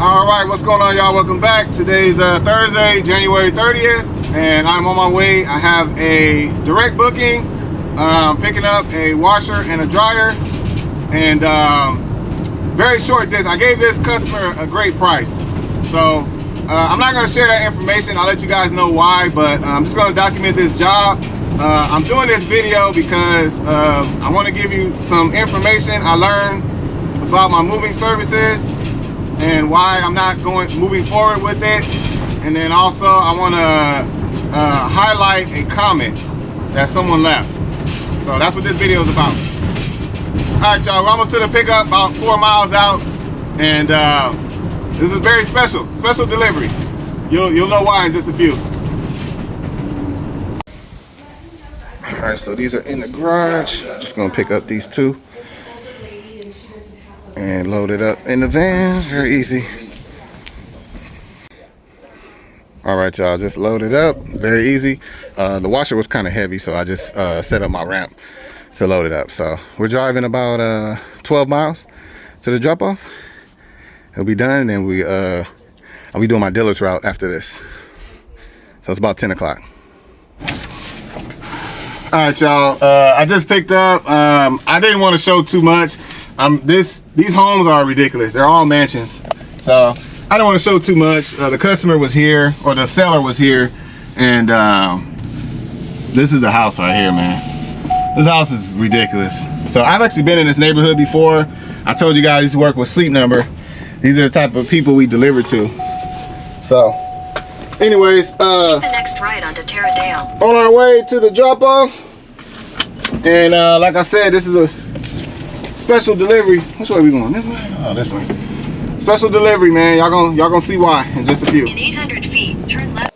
All right, what's going on, y'all? Welcome back. Today's Thursday, January 30th, and I'm on my way. I have a direct booking. Picking up a washer and a dryer, and very short distance. I gave this customer a great price, so I'm not going to share that information. I'll let you guys know why, but I'm just going to document this job. I'm doing this video because I want to give you some information I learned about my moving services and why I'm not moving forward with it. And then also I want to highlight a comment that someone left. So that's what this video is about. All right, y'all, we're almost to the pickup, about 4 miles out, and this is very special delivery. You'll know why in just a few. All right, so these are in the garage. Just gonna pick up these two and load it up in the van. Very easy. All right, y'all, just load it up. Very easy. The washer was kind of heavy, so I just set up my ramp to load it up. So we're driving about 12 miles to the drop off. It'll be done, and I'll be doing my dealer's route after this. So it's about 10 o'clock. All right, y'all, I just picked up. I didn't want to show too much. These homes are ridiculous. They're all mansions. So I don't want to show too much. The customer was here, or the seller was here, and this is the house right here, man. This house is ridiculous. So I've actually been in this neighborhood before. I told you guys I used to work with Sleep Number. These are the type of people we deliver to. So anyways, take the next right onto Terradale. On our way to the drop off, and like I said, this is a special delivery. Which way are we going? This way? Oh, this way. Special delivery, man. Y'all gonna see why in just a few. In 800 feet, turn left.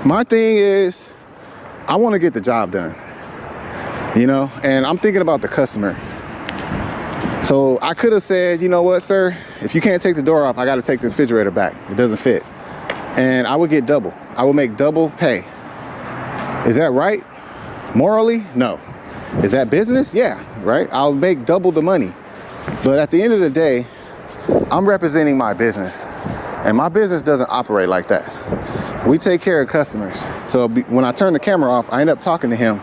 My thing is, I want to get the job done, you know, and I'm thinking about the customer. So I could have said, you know what, sir, if you can't take the door off, I got to take this refrigerator back. It doesn't fit. And I would get double. I would make double pay. Is that right? Morally? No. Is that business? Yeah, right? I'll make double the money. But at the end of the day, I'm representing my business, and my business doesn't operate like that. We take care of customers. So when I turn the camera off, I end up talking to him,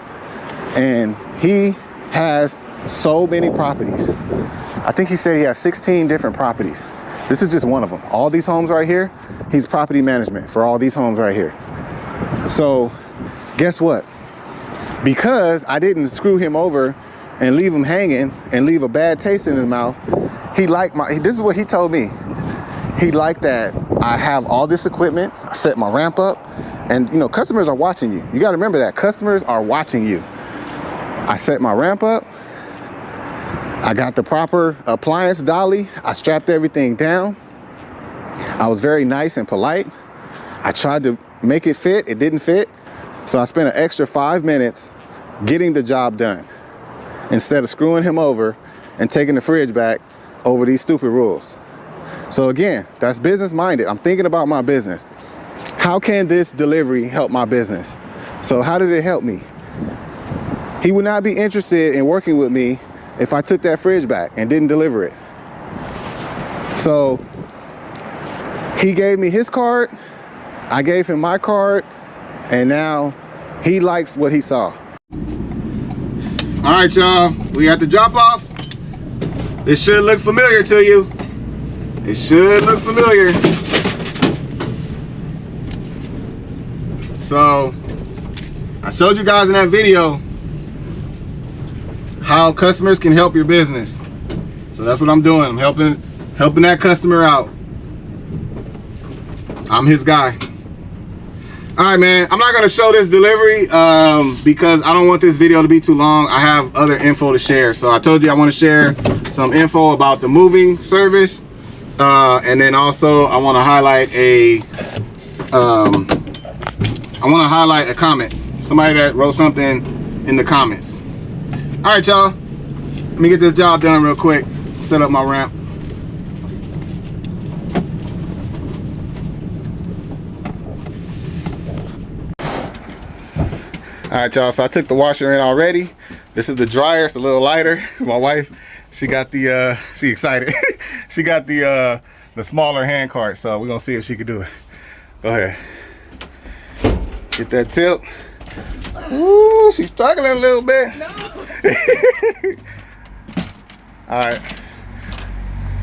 and he has so many properties. I think he said he has 16 different properties. This is just one of them. All these homes right here, he's property management for all these homes right here. So guess what? Because I didn't screw him over and leave him hanging and leave a bad taste in his mouth, he liked this is what he told me. He liked that I have all this equipment, I set my ramp up, and you know, customers are watching you. You gotta remember that, customers are watching you. I set my ramp up, I got the proper appliance dolly, I strapped everything down. I was very nice and polite. I tried to make it fit, it didn't fit. So I spent an extra 5 minutes getting the job done, instead of screwing him over and taking the fridge back over these stupid rules. So again, that's business minded. I'm thinking about my business. How can this delivery help my business? So how did it help me? He would not be interested in working with me if I took that fridge back and didn't deliver it. So he gave me his card, I gave him my card, and now he likes what he saw. All right, y'all, we at the drop off. This should look familiar to you. It should look familiar. So I showed you guys in that video how customers can help your business. So that's what I'm doing. I'm helping helping that customer out. I'm his guy. All right, man, I'm not gonna show this delivery because I don't want this video to be too long. I have other info to share. So I told you I want to share some info about the moving service, and then also I want to highlight a comment. Somebody that wrote something in the comments. All right, y'all, let me get this job done real quick. Set up my ramp. All right, y'all, so I took the washer in already. This is the dryer. It's a little lighter. My wife, she got the she excited. She got the smaller hand cart, so we're gonna see if she could do it. Go ahead, get that tilt. Ooh, she's struggling a little bit. No. All right,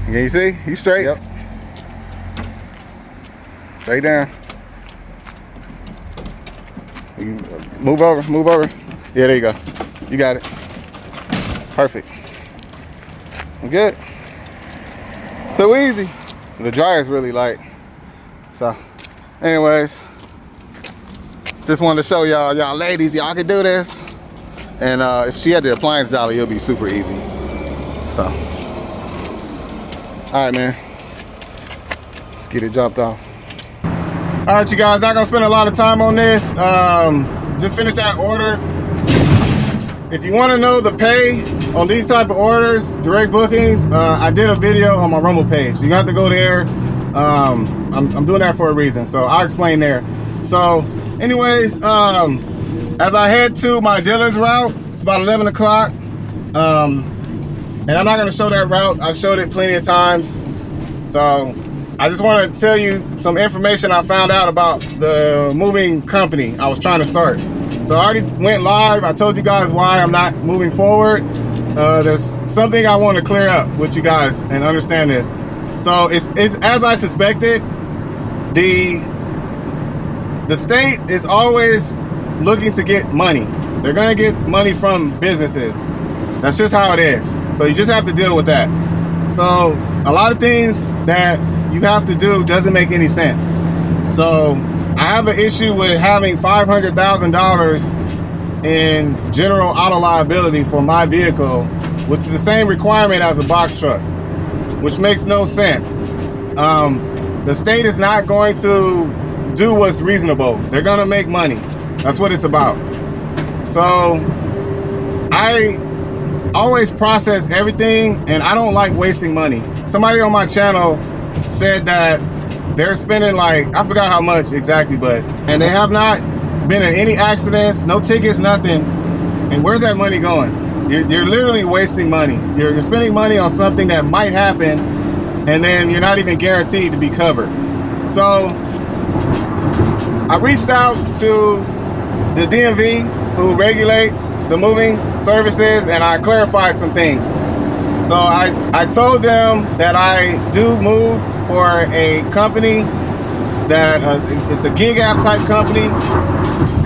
can you see? He's straight. Yep. Straight down. You move over, move over. Yeah, there you go. You got it. Perfect. Good. So easy. The dryer is really light. So, anyways, just wanted to show y'all ladies, y'all can do this. And if she had the appliance dolly, it'll be super easy. So, all right, man. Let's get it dropped off. All right, you guys, not gonna spend a lot of time on this. Just finished that order. If you wanna know the pay on these type of orders, direct bookings, I did a video on my Rumble page. You have to go there. I'm doing that for a reason, so I'll explain there. So anyways, as I head to my dealer's route, it's about 11 o'clock. And I'm not gonna show that route. I've showed it plenty of times. So I just want to tell you some information I found out about the moving company I was trying to start. So I already went live. I told you guys why I'm not moving forward. There's something I want to clear up with you guys and understand this. So it's as I suspected. The state is always looking to get money. They're gonna get money from businesses. That's just how it is. So you just have to deal with that. So a lot of things that you have to do doesn't make any sense. So I have an issue with having $500,000 in general auto liability for my vehicle, which is the same requirement as a box truck, which makes no sense. The state is not going to do what's reasonable. They're gonna make money. That's what it's about. So I always process everything, and I don't like wasting money. Somebody on my channel said that they're spending like, I forgot how much exactly, and they have not been in any accidents, no tickets, nothing. And where's that money going? You're literally wasting money. You're spending money on something that might happen, and then you're not even guaranteed to be covered. So I reached out to the DMV who regulates the moving services, and I clarified some things. So I told them that I do moves for a company that it's a gig app type company,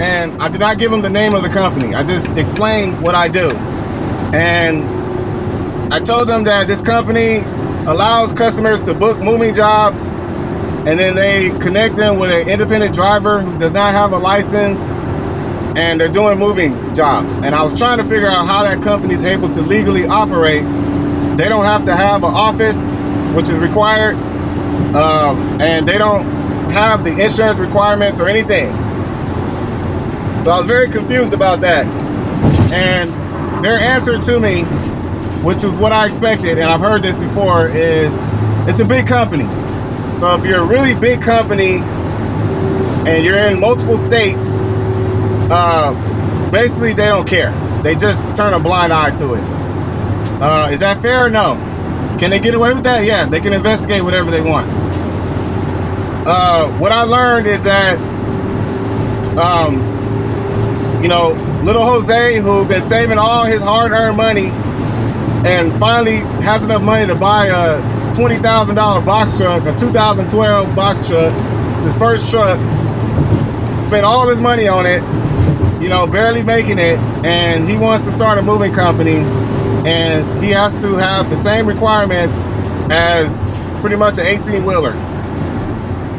and I did not give them the name of the company. I just explained what I do. And I told them that this company allows customers to book moving jobs, and then they connect them with an independent driver who does not have a license, and they're doing moving jobs. And I was trying to figure out how that company is able to legally operate. They don't have to have an office, which is required, and they don't have the insurance requirements or anything. So I was very confused about that. And their answer to me, which is what I expected, and I've heard this before, is it's a big company. So if you're a really big company and you're in multiple states, basically they don't care. They just turn a blind eye to it. Is that fair? No. Can they get away with that? Yeah, they can investigate whatever they want. What I learned is that, little Jose, who's been saving all his hard-earned money and finally has enough money to buy a $20,000 box truck, a 2012 box truck. It's his first truck. Spent all his money on it, barely making it, and he wants to start a moving company, and he has to have the same requirements as pretty much an 18-wheeler.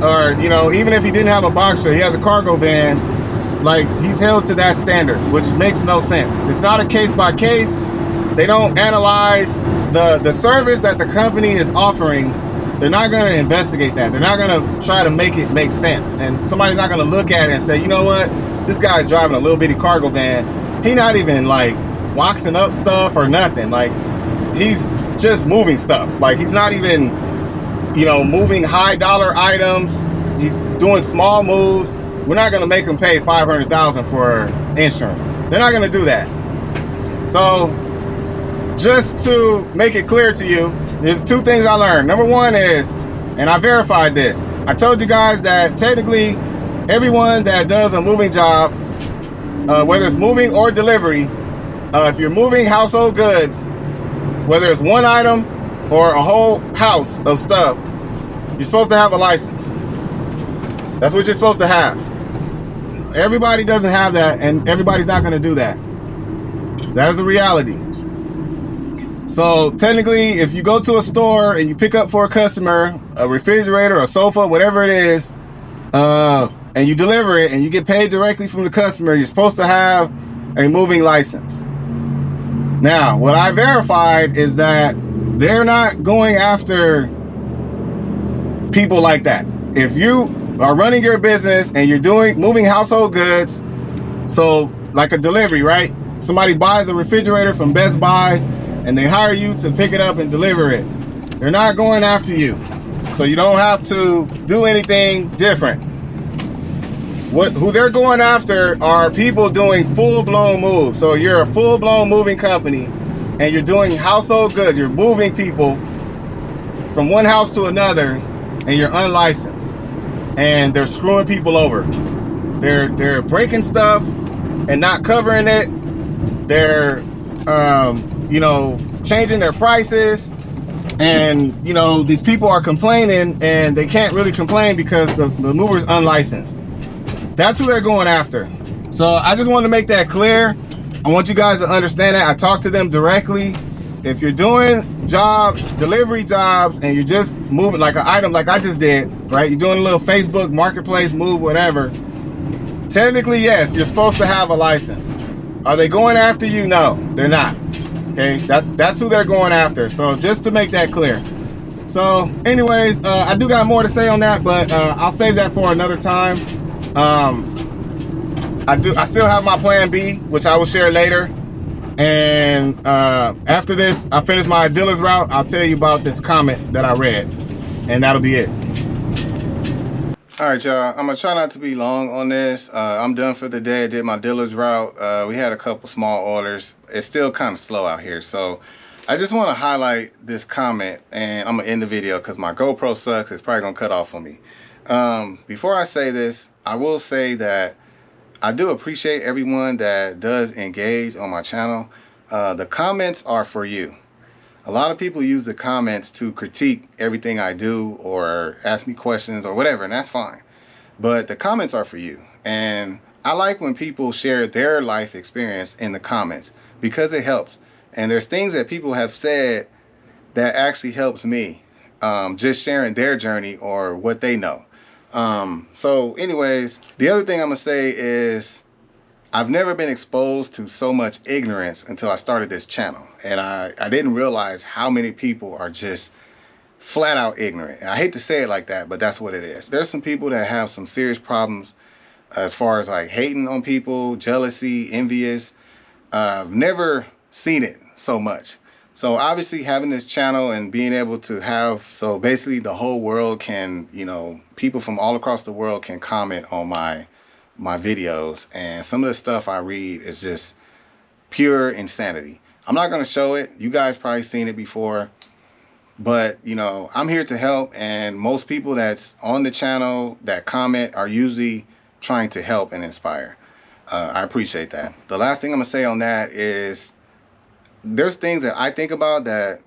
Or, you know, even if he didn't have a box truck, he has a cargo van, like, he's held to that standard, which makes no sense. It's not a case by case. They don't analyze the service that the company is offering. They're not going to investigate that. They're not going to try to make it make sense. And somebody's not going to look at it and say, you know what, this guy's driving a little bitty cargo van. He not even like boxing up stuff or nothing. Like, he's just moving stuff. Like, he's not even, you know, moving high dollar items. He's doing small moves. We're not going to make him pay $500,000 for insurance. They're not going to do that. So just to make it clear to you, there's two things I learned. Number one is, and I verified this, I told you guys that technically everyone that does a moving job, whether it's moving or delivery, if you're moving household goods, whether it's one item or a whole house of stuff, you're supposed to have a license. That's what you're supposed to have. Everybody doesn't have that, and everybody's not going to do that. That is the reality. So technically, if you go to a store and you pick up for a customer a refrigerator, a sofa, whatever it is, and you deliver it and you get paid directly from the customer, you're supposed to have a moving license. Now, what I verified is that they're not going after people like that. If you are running your business and you're moving household goods, so like a delivery, right? Somebody buys a refrigerator from Best Buy and they hire you to pick it up and deliver it. They're not going after you. So you don't have to do anything different. Who they're going after are people doing full-blown moves. So you're a full-blown moving company and you're doing household goods. You're moving people from one house to another and you're unlicensed. And they're screwing people over. They're breaking stuff and not covering it. They're you know, changing their prices, and you know, these people are complaining and they can't really complain because the mover's unlicensed. That's who they're going after. So I just want to make that clear. I want you guys to understand that. I talked to them directly. If you're doing jobs, delivery jobs, and you're just moving like an item like I just did, right? You're doing a little Facebook marketplace move, whatever. Technically, yes, you're supposed to have a license. Are they going after you? No, they're not. Okay, that's who they're going after. So just to make that clear. So anyways, I do got more to say on that, but I'll save that for another time. I still have my plan B, which I will share later. And after this, I finish my dealer's route, I'll tell you about this comment that I read, and that'll be it. All right, y'all, I'm gonna try not to be long on this. I'm done for the day. I did my dealer's route. We had a couple small orders. It's still kind of slow out here. So I just want to highlight this comment, and I'm gonna end the video because my GoPro sucks. It's probably gonna cut off on me. Before I say this, I will say that I do appreciate everyone that does engage on my channel. The comments are for you. A lot of people use the comments to critique everything I do or ask me questions or whatever, and that's fine. But the comments are for you. And I like when people share their life experience in the comments because it helps. And there's things that people have said that actually helps me, just sharing their journey or what they know. So anyways, the other thing I'm gonna say is I've never been exposed to so much ignorance until I started this channel. And I didn't realize how many people are just flat out ignorant. And I hate to say it like that, but that's what it is. There's some people that have some serious problems as far as like hating on people, jealousy, envious. I've never seen it so much. So obviously having this channel and being able to have, so basically the whole world can, you know, people from all across the world can comment on my videos, and some of the stuff I read is just pure insanity. I'm not going to show it. You guys probably seen it before, but you know, I'm here to help, and most people that's on the channel that comment are usually trying to help and inspire. I appreciate that. The last thing I'm gonna say on that is there's things that I think about that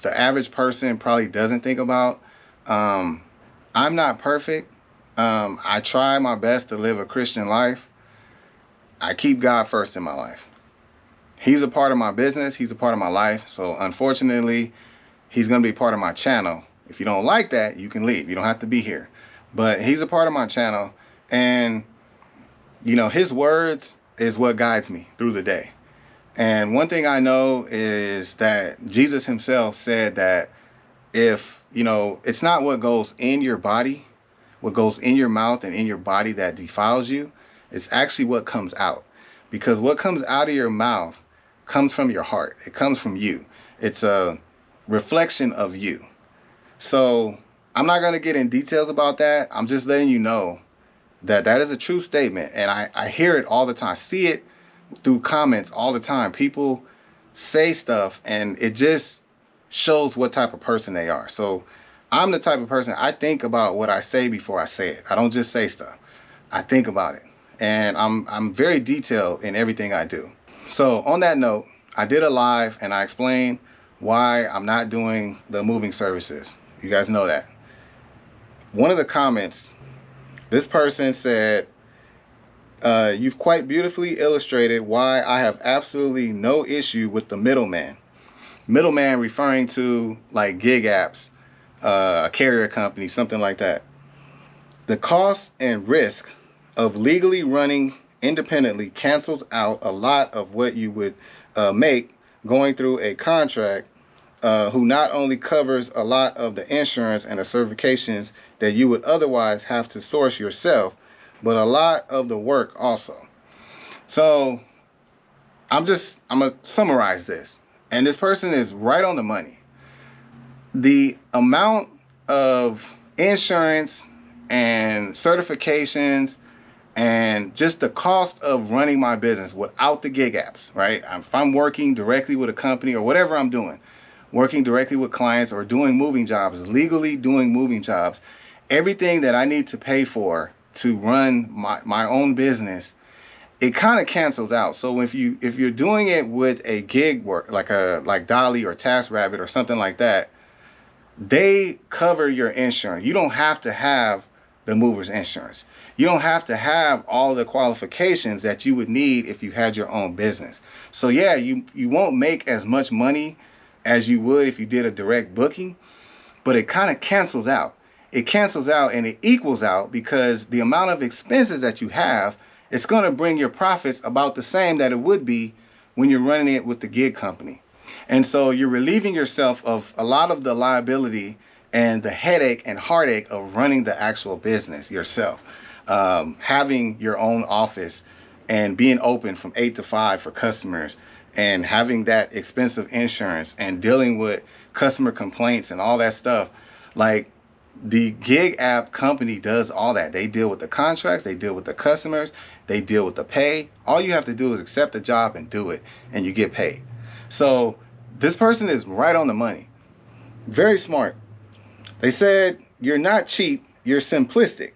the average person probably doesn't think about. I'm not perfect. I try my best to live a Christian life. I keep God first in my life. He's a part of my business. He's a part of my life. So unfortunately, he's going to be part of my channel If you don't like that, you can leave. You don't have to be here. But he's a part of my channel, and you know, his words is what guides me through the day. And one thing I know is that Jesus himself said that if, you know, it's not what goes in your body, what goes in your mouth and in your body that defiles you, it's actually what comes out. Because what comes out of your mouth comes from your heart. It comes from you. It's a reflection of you. So I'm not going to get in details about that. I'm just letting you know that that is a true statement. And I hear it all the time. I see it through comments all the time. People say stuff and it just shows what type of person they are. So I'm the type of person, I think about what I say before I say it. I don't just say stuff. I think about it. And I'm very detailed in everything I do. So on that note, I did a live and I explained why I'm not doing the moving services. You guys know that. One of the comments, this person said, you've quite beautifully illustrated why I have absolutely no issue with the middleman. Middleman referring to like gig apps, a carrier company, something like that. The cost and risk of legally running independently cancels out a lot of what you would make going through a contract who not only covers a lot of the insurance and the certifications that you would otherwise have to source yourself, but a lot of the work also. So I'm gonna summarize this. And this person is right on the money. The amount of insurance and certifications and just the cost of running my business without the gig apps, right? If I'm working directly with a company or whatever I'm doing, working directly with clients or doing moving jobs, legally doing moving jobs, everything that I need to pay for to run my own business, it kind of cancels out. So if you're doing it with a gig work, like Dolly or TaskRabbit or something like that, they cover your insurance. You don't have to have the mover's insurance. You don't have to have all the qualifications that you would need if you had your own business. So yeah, you won't make as much money as you would if you did a direct booking, but it kind of cancels out. It cancels out and it equals out because the amount of expenses that you have, it's going to bring your profits about the same that it would be when you're running it with the gig company. And so you're relieving yourself of a lot of the liability and the headache and heartache of running the actual business yourself. Having your own office and being open from 8 to 5 for customers and having that expensive insurance and dealing with customer complaints and all that stuff. Like, the gig app company does all that. They deal with the contracts, they deal with the customers, they deal with the pay. All you have to do is accept the job and do it, and you get paid. So this person is right on the money. Very smart. They said, you're not cheap, you're simplistic.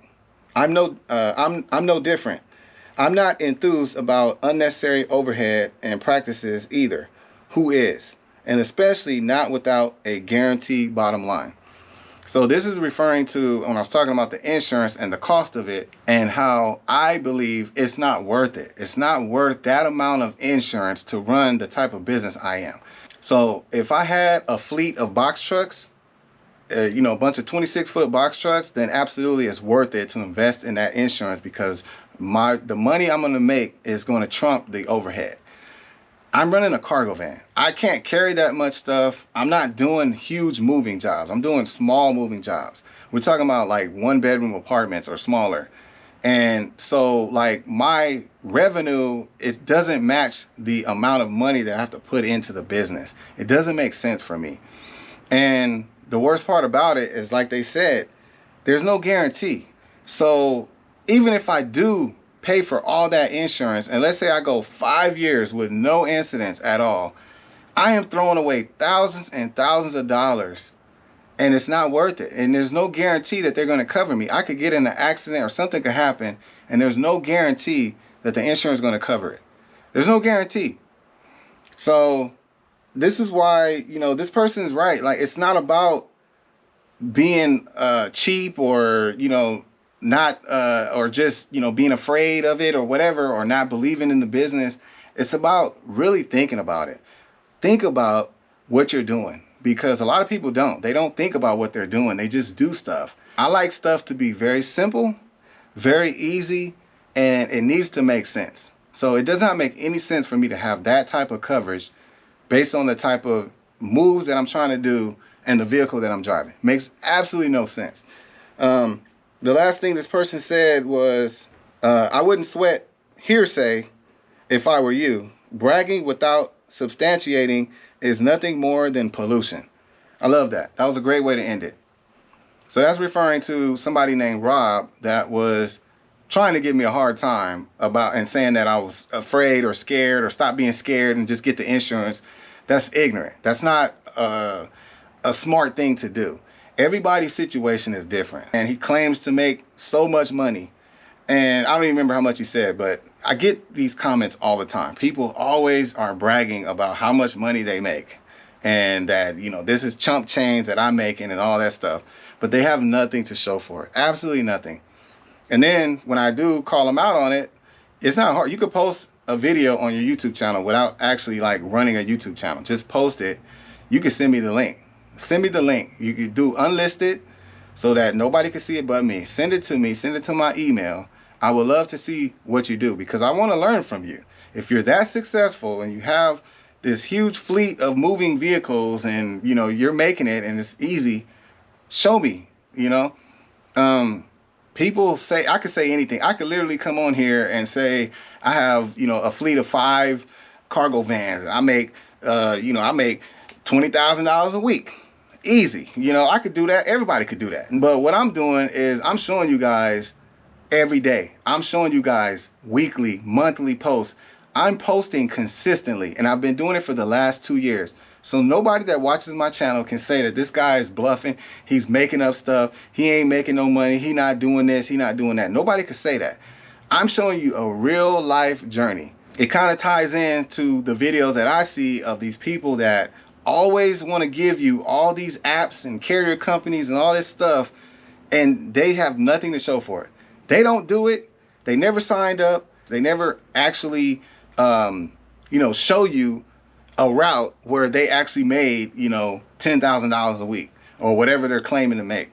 I'm no different. I'm not enthused about unnecessary overhead and practices either. Who is? And especially not without a guaranteed bottom line. So this is referring to when I was talking about the insurance and the cost of it and how I believe it's not worth it. It's not worth that amount of insurance to run the type of business I am. So if I had a fleet of box trucks, a bunch of 26-foot box trucks, then absolutely it's worth it to invest in that insurance because the money I'm going to make is going to trump the overhead. I'm running a cargo van. I can't carry that much stuff. I'm not doing huge moving jobs. I'm doing small moving jobs. We're talking about like 1-bedroom apartments or smaller. And so like my revenue, it doesn't match the amount of money that I have to put into the business. It doesn't make sense for me. And the worst part about it is, like they said, there's no guarantee. So even if I do pay for all that insurance, and let's say I go 5 years with no incidents at all, I am throwing away thousands and thousands of dollars, and it's not worth it. And there's no guarantee that they're going to cover me. I could get in an accident or something could happen, and there's no guarantee that the insurance is going to cover it. There's no guarantee. So this is why, this person is right. Like, it's not about being cheap or, not or just being afraid of it or whatever, or not believing in the business. It's about really thinking about it. Think about what you're doing. because a lot of people don't. They don't think about what they're doing. They just do stuff. I like stuff to be very simple, very easy, and it needs to make sense. So it does not make any sense for me to have that type of coverage based on the type of moves that I'm trying to do and the vehicle that I'm driving. Makes absolutely no sense. The last thing this person said was, I wouldn't sweat hearsay if I were you. Bragging without substantiating is nothing more than pollution. I love that. That was a great way to end it. So that's referring to somebody named Rob that was trying to give me a hard time about and saying that I was afraid or scared or stop being scared and just get the insurance. That's ignorant. That's not a smart thing to do. Everybody's situation is different. And he claims to make so much money. And I don't even remember how much he said, but I get these comments all the time. People always are bragging about how much money they make and that, you know, this is chump change that I'm making and all that stuff. But they have nothing to show for it. Absolutely nothing. And then when I do call them out on it, it's not hard. You could post a video on your YouTube channel without actually like running a YouTube channel. Just post it. You can send me the link. Send me the link. You could do unlisted so that nobody can see it but me. Send it to me. Send it to my email. I would love to see what you do because I want to learn from you. If you're that successful and you have this huge fleet of moving vehicles and, you know, you're making it and it's easy, show me, you know. People say, I could say anything. I could literally come on here and say, I have, you know, a fleet of 5 cargo vans and I make, you know, I make $20,000 a week. Easy. You know, I could do that. Everybody could do that. But what I'm doing is I'm showing you guys every day. I'm showing you guys weekly, monthly posts. I'm posting consistently and I've been doing it for the last 2 years. So nobody that watches my channel can say that this guy is bluffing. He's making up stuff. He ain't making no money. He not doing this. He not doing that. Nobody can say that. I'm showing you a real life journey. It kind of ties into the videos that I see of these people that always want to give you all these apps and carrier companies and all this stuff, and they have nothing to show for it. They don't do it. They never signed up. They never actually, you know, show you a route where they actually made, you know, $10,000 a week or whatever they're claiming to make.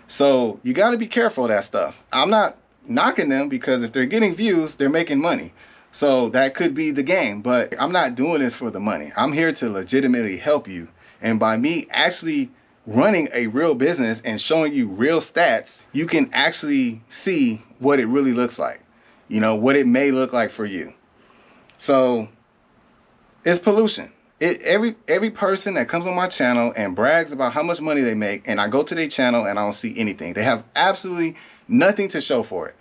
So you got to be careful of that stuff. I'm not knocking them because if they're getting views, they're making money. So that could be the game, but I'm not doing this for the money. I'm here to legitimately help you. And by me actually running a real business and showing you real stats, you can actually see what it really looks like, you know, what it may look like for you. So it's pollution. Every person that comes on my channel and brags about how much money they make, and I go to their channel and I don't see anything. They have absolutely nothing to show for it.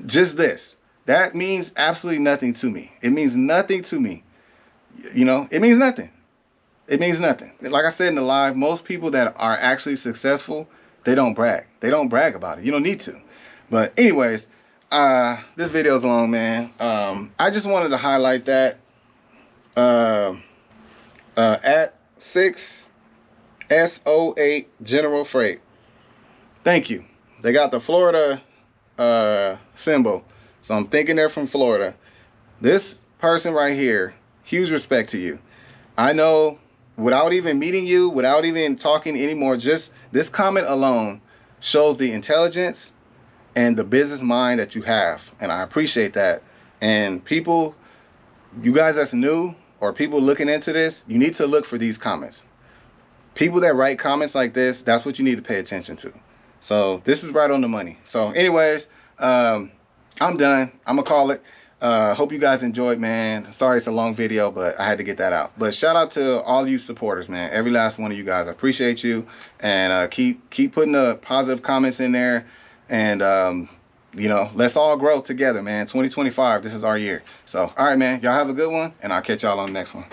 Just this. That means absolutely nothing to me. It means nothing to me. You know, it means nothing. It means nothing. Like I said in the live, most people that are actually successful, they don't brag. They don't brag about it. You don't need to. But anyways, this video is long, man. I just wanted to highlight that. At 6SO8 General Freight. Thank you. They got the Florida symbol. So I'm thinking they're from Florida. This person right here, huge respect to you. I know without even meeting you, without even talking anymore, just this comment alone shows the intelligence and the business mind that you have. And I appreciate that. And people, you guys that's new or people looking into this, you need to look for these comments. People that write comments like this, that's what you need to pay attention to. So this is right on the money. So anyways, I'm done. I'm gonna call it. Hope you guys enjoyed, man. Sorry it's a long video, but I had to get that out. But shout out to all you supporters, man. Every last one of you guys. I appreciate you. And keep putting the positive comments in there. And you know, let's all grow together, man. 2025, this is our year. So all right, man, y'all have a good one, and I'll catch y'all on the next one.